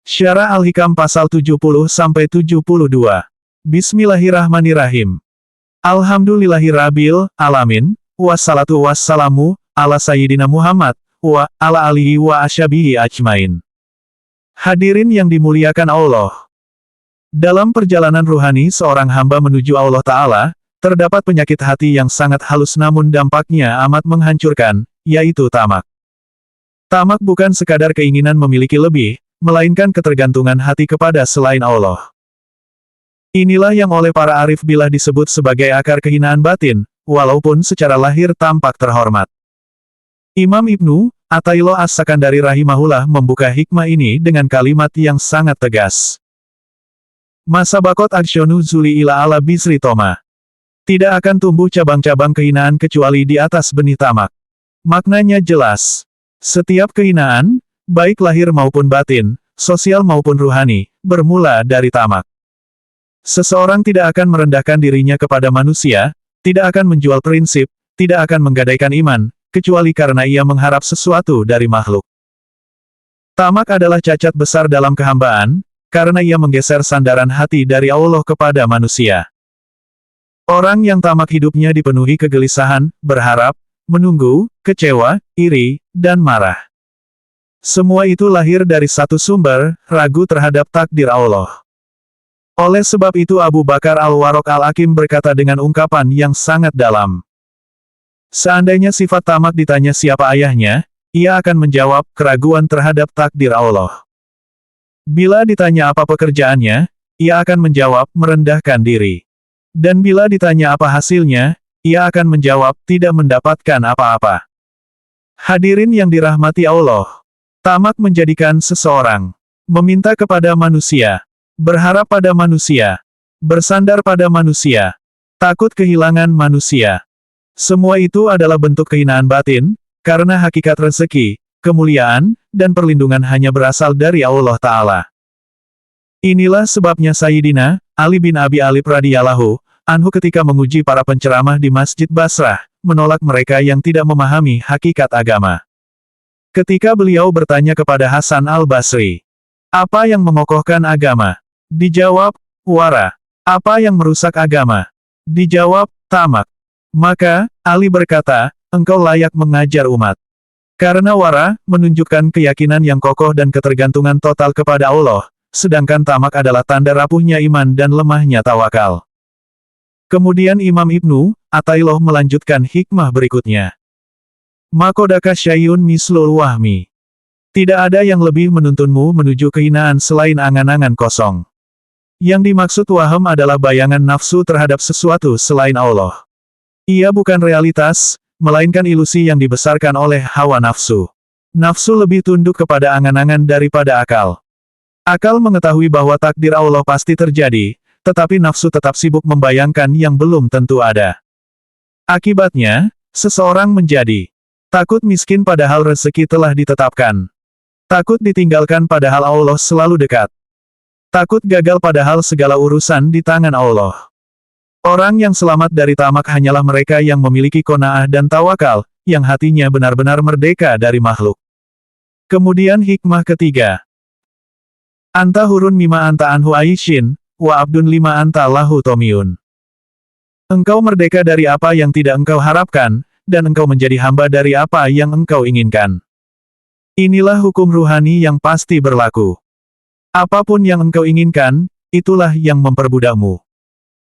Syarah Al-Hikam pasal 70-72. Bismillahirrahmanirrahim. Alhamdulillahirabbil alamin, wassalatu wassalamu ala sayyidina Muhammad wa ala alihi wa ashabihi ajmain. Hadirin yang dimuliakan Allah. Dalam perjalanan ruhani seorang hamba menuju Allah Ta'ala, terdapat penyakit hati yang sangat halus namun dampaknya amat menghancurkan, yaitu tamak. Tamak bukan sekadar keinginan memiliki lebih, melainkan ketergantungan hati kepada selain Allah. Inilah yang oleh para arif billah disebut sebagai akar kehinaan batin, walaupun secara lahir tampak terhormat. Imam Ibnu Athaillah As-Sakandari rahimahullah membuka hikmah ini dengan kalimat yang sangat tegas. Masabakot aksyonu zuli ila ala bisri toma. Tidak akan tumbuh cabang-cabang kehinaan kecuali di atas benih tamak. Maknanya jelas. Setiap kehinaan, baik lahir maupun batin, sosial maupun ruhani, bermula dari tamak. Seseorang tidak akan merendahkan dirinya kepada manusia, tidak akan menjual prinsip, tidak akan menggadaikan iman, kecuali karena ia mengharap sesuatu dari makhluk. Tamak adalah cacat besar dalam kehambaan, karena ia menggeser sandaran hati dari Allah kepada manusia. Orang yang tamak hidupnya dipenuhi kegelisahan, berharap, menunggu, kecewa, iri, dan marah. Semua itu lahir dari satu sumber, ragu terhadap takdir Allah. Oleh sebab itu Abu Bakar Al-Warraq Al-Hakim berkata dengan ungkapan yang sangat dalam. Seandainya sifat tamak ditanya siapa ayahnya, ia akan menjawab, keraguan terhadap takdir Allah. Bila ditanya apa pekerjaannya, ia akan menjawab, merendahkan diri. Dan bila ditanya apa hasilnya, ia akan menjawab, tidak mendapatkan apa-apa. Hadirin yang dirahmati Allah. Tamak menjadikan seseorang meminta kepada manusia, berharap pada manusia, bersandar pada manusia, takut kehilangan manusia. Semua itu adalah bentuk kehinaan batin, karena hakikat rezeki, kemuliaan, dan perlindungan hanya berasal dari Allah Ta'ala. Inilah sebabnya Sayyidina Ali bin Abi Thalib radhiyallahu anhu ketika menguji para penceramah di Masjid Basrah, menolak mereka yang tidak memahami hakikat agama. Ketika beliau bertanya kepada Hasan al-Basri, apa yang mengokohkan agama? Dijawab, wara. Apa yang merusak agama? Dijawab, tamak. Maka, Ali berkata, engkau layak mengajar umat. Karena wara, menunjukkan keyakinan yang kokoh dan ketergantungan total kepada Allah, sedangkan tamak adalah tanda rapuhnya iman dan lemahnya tawakal. Kemudian Imam Ibnu Athaillah melanjutkan hikmah berikutnya. Makodaka syai'un mislul wahmi. Tidak ada yang lebih menuntunmu menuju kehinaan selain angan-angan kosong. Yang dimaksud waham adalah bayangan nafsu terhadap sesuatu selain Allah. Ia bukan realitas, melainkan ilusi yang dibesarkan oleh hawa nafsu. Nafsu lebih tunduk kepada angan-angan daripada akal. Akal mengetahui bahwa takdir Allah pasti terjadi, tetapi nafsu tetap sibuk membayangkan yang belum tentu ada. Akibatnya, seseorang menjadi takut miskin padahal rezeki telah ditetapkan. Takut ditinggalkan padahal Allah selalu dekat. Takut gagal padahal segala urusan di tangan Allah. Orang yang selamat dari tamak hanyalah mereka yang memiliki qanaah dan tawakal, yang hatinya benar-benar merdeka dari makhluk. Kemudian hikmah ketiga. Anta hurun mima anta anhu aishin, wa abdun lima anta lahu tomiyun. Engkau merdeka dari apa yang tidak engkau harapkan, dan engkau menjadi hamba dari apa yang engkau inginkan. Inilah hukum ruhani yang pasti berlaku. Apapun yang engkau inginkan, itulah yang memperbudakmu.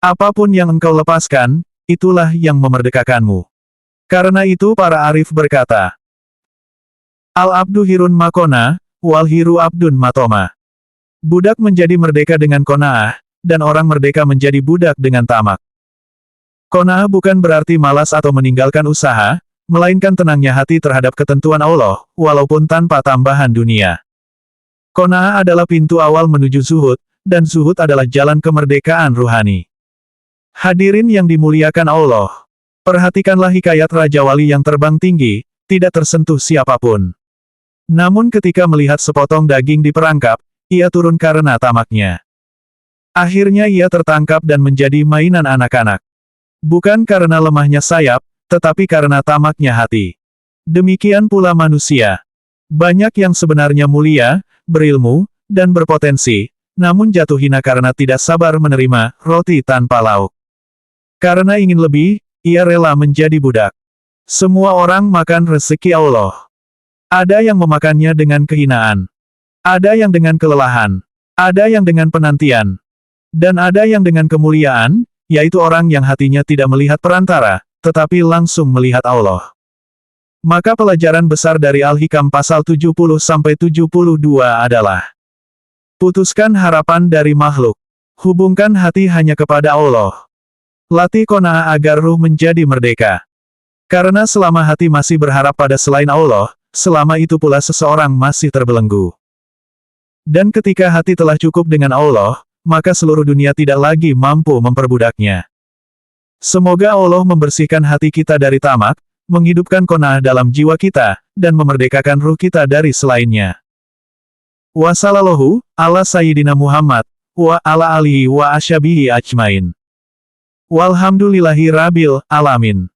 Apapun yang engkau lepaskan, itulah yang memerdekakanmu. Karena itu para arif berkata, Al-abdu hirun makona, wal hiru abdun matoma. Budak menjadi merdeka dengan qanaah, dan orang merdeka menjadi budak dengan tamak. Qanaah bukan berarti malas atau meninggalkan usaha, melainkan tenangnya hati terhadap ketentuan Allah, walaupun tanpa tambahan dunia. Qanaah adalah pintu awal menuju zuhud, dan zuhud adalah jalan kemerdekaan ruhani. Hadirin yang dimuliakan Allah, perhatikanlah hikayat Raja Wali yang terbang tinggi, tidak tersentuh siapapun. Namun ketika melihat sepotong daging diperangkap, ia turun karena tamaknya. Akhirnya ia tertangkap dan menjadi mainan anak-anak. Bukan karena lemahnya sayap, tetapi karena tamaknya hati. Demikian pula manusia. Banyak yang sebenarnya mulia, berilmu, dan berpotensi, namun jatuh hina karena tidak sabar menerima roti tanpa lauk. Karena ingin lebih, ia rela menjadi budak. Semua orang makan rezeki Allah. Ada yang memakannya dengan kehinaan. Ada yang dengan kelelahan. Ada yang dengan penantian. Dan ada yang dengan kemuliaan, yaitu orang yang hatinya tidak melihat perantara, tetapi langsung melihat Allah. Maka pelajaran besar dari Al-Hikam pasal 70-72 adalah: putuskan harapan dari makhluk. Hubungkan hati hanya kepada Allah. Latih qanaah agar ruh menjadi merdeka. Karena selama hati masih berharap pada selain Allah, selama itu pula seseorang masih terbelenggu. Dan ketika hati telah cukup dengan Allah, maka seluruh dunia tidak lagi mampu memperbudaknya. Semoga Allah membersihkan hati kita dari tamak, menghidupkan qanaah dalam jiwa kita, dan memerdekakan ruh kita dari selainnya. Wassallallahu ala Sayyidina Muhammad, wa ala alihi wa ashabihi ajmain. Walhamdulillahi rabbil alamin.